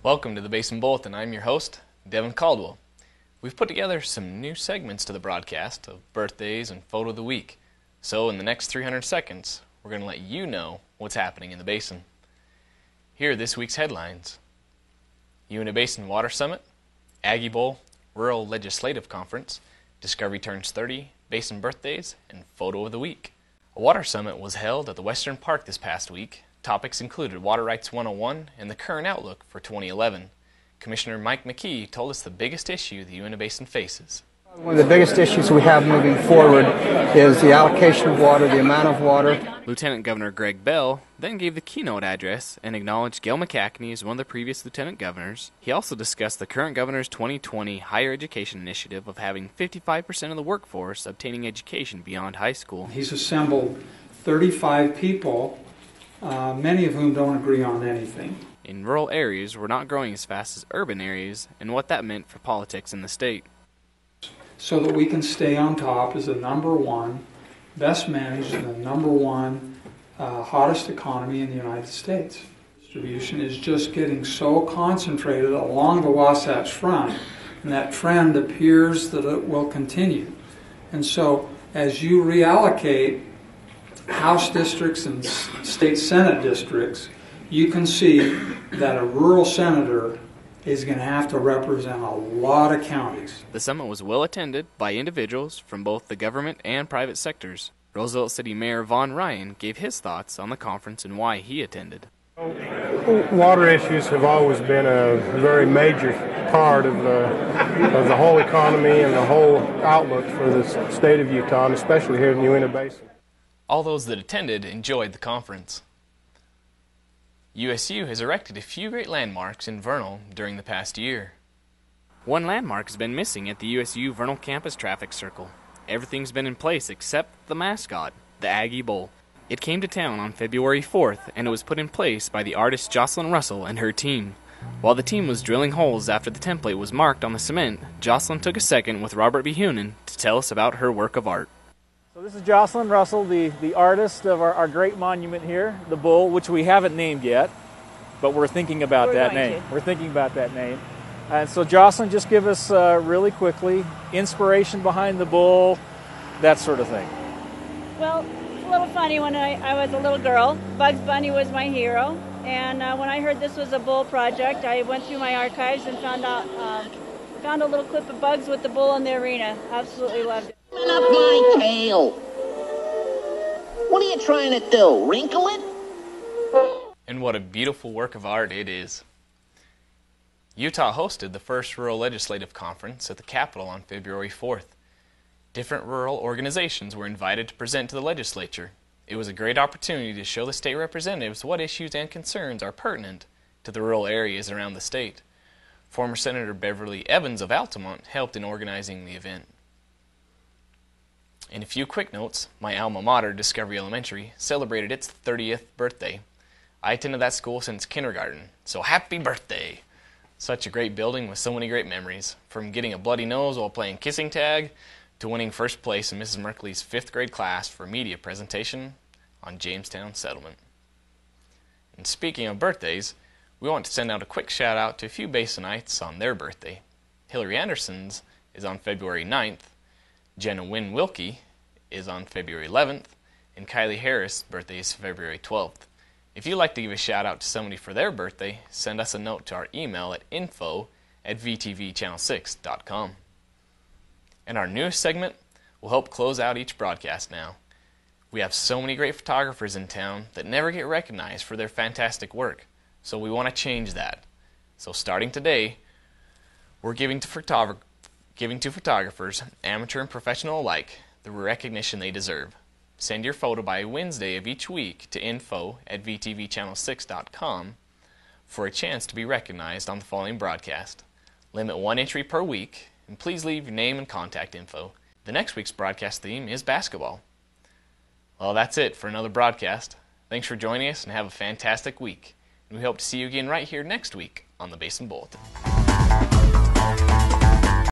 Welcome to the Basin Bulletin. I'm your host, Devin Caldwell. We've put together some new segments to the broadcast of birthdays and photo of the week. So in the next 300 seconds, we're going to let you know what's happening in the Basin. Here are this week's headlines. Uintah Basin Water Summit, Aggie Bowl, Rural Legislative Conference, Discovery Turns 30, Basin Birthdays, and Photo of the Week. A water summit was held at the Western Park this past week. Topics included Water Rights 101 and the current outlook for 2011. Commissioner Mike McKee told us the biggest issue the Uintah Basin faces. One of the biggest issues we have moving forward is the allocation of water, the amount of water. Lieutenant Governor Greg Bell then gave the keynote address and acknowledged Gail McCackney as one of the previous lieutenant governors. He also discussed the current governor's 2020 higher education initiative of having 55% of the workforce obtaining education beyond high school. He's assembled 35 people, many of whom don't agree on anything. In rural areas, we're not growing as fast as urban areas, and what that meant for politics in the state. So that we can stay on top as the number one, best managed, and the number one hottest economy in the United States. Distribution is just getting so concentrated along the Wasatch Front, and that trend appears that it will continue. And so as you reallocate House districts and state Senate districts, you can see that a rural senator is going to have to represent a lot of counties. The summit was well attended by individuals from both the government and private sectors. Roosevelt City Mayor Vaughn Ryan gave his thoughts on the conference and why he attended. Water issues have always been a very major part of the whole economy and the whole outlook for the state of Utah, and especially here in the Uintah Basin. All those that attended enjoyed the conference. USU has erected a few great landmarks in Vernal during the past year. One landmark has been missing at the USU Vernal campus traffic circle. Everything's been in place except the mascot, the Aggie Bull. It came to town on February 4th, and it was put in place by the artist Jocelyn Russell and her team. While the team was drilling holes after the template was marked on the cement, Jocelyn took a second with Robert B. Hunan to tell us about her work of art. So this is Jocelyn Russell, the artist of our great monument here, the bull, which we haven't named yet, but we're thinking about that name. We're thinking about that name. And so Jocelyn, just give us really quickly, inspiration behind the bull, that sort of thing. Well, it's a little funny. When I was a little girl, Bugs Bunny was my hero. And when I heard this was a bull project, I went through my archives and found a little clip of Bugs with the bull in the arena. Absolutely loved it. Open up my tail. What are you trying to do? Wrinkle it? And what a beautiful work of art it is. Utah hosted the first Rural Legislative Conference at the Capitol on February 4th. Different rural organizations were invited to present to the legislature. It was a great opportunity to show the state representatives what issues and concerns are pertinent to the rural areas around the state. Former Senator Beverly Evans of Altamont helped in organizing the event. In a few quick notes, my alma mater, Discovery Elementary, celebrated its 30th birthday. I attended that school since kindergarten, so happy birthday! Such a great building with so many great memories, from getting a bloody nose while playing kissing tag to winning first place in Mrs. Merkley's 5th grade class for media presentation on Jamestown Settlement. And speaking of birthdays, we want to send out a quick shout out to a few Basinites on their birthday. Hillary Anderson's is on February 9th, Jenna Wynn Wilkie is on February 11th, and Kylie Harris' birthday is February 12th. If you'd like to give a shout out to somebody for their birthday, send us a note to our email at info@vtvchannel6.com. And our newest segment will help close out each broadcast now. We have so many great photographers in town that never get recognized for their fantastic work, so we want to change that. So starting today, we're giving to photographers, amateur and professional alike, the recognition they deserve. Send your photo by Wednesday of each week to info@vtvchannel6.com for a chance to be recognized on the following broadcast. Limit 1 entry per week, and please leave your name and contact info. The next week's broadcast theme is basketball. Well, that's it for another broadcast. Thanks for joining us and have a fantastic week. And we hope to see you again right here next week on the Basin Bulletin.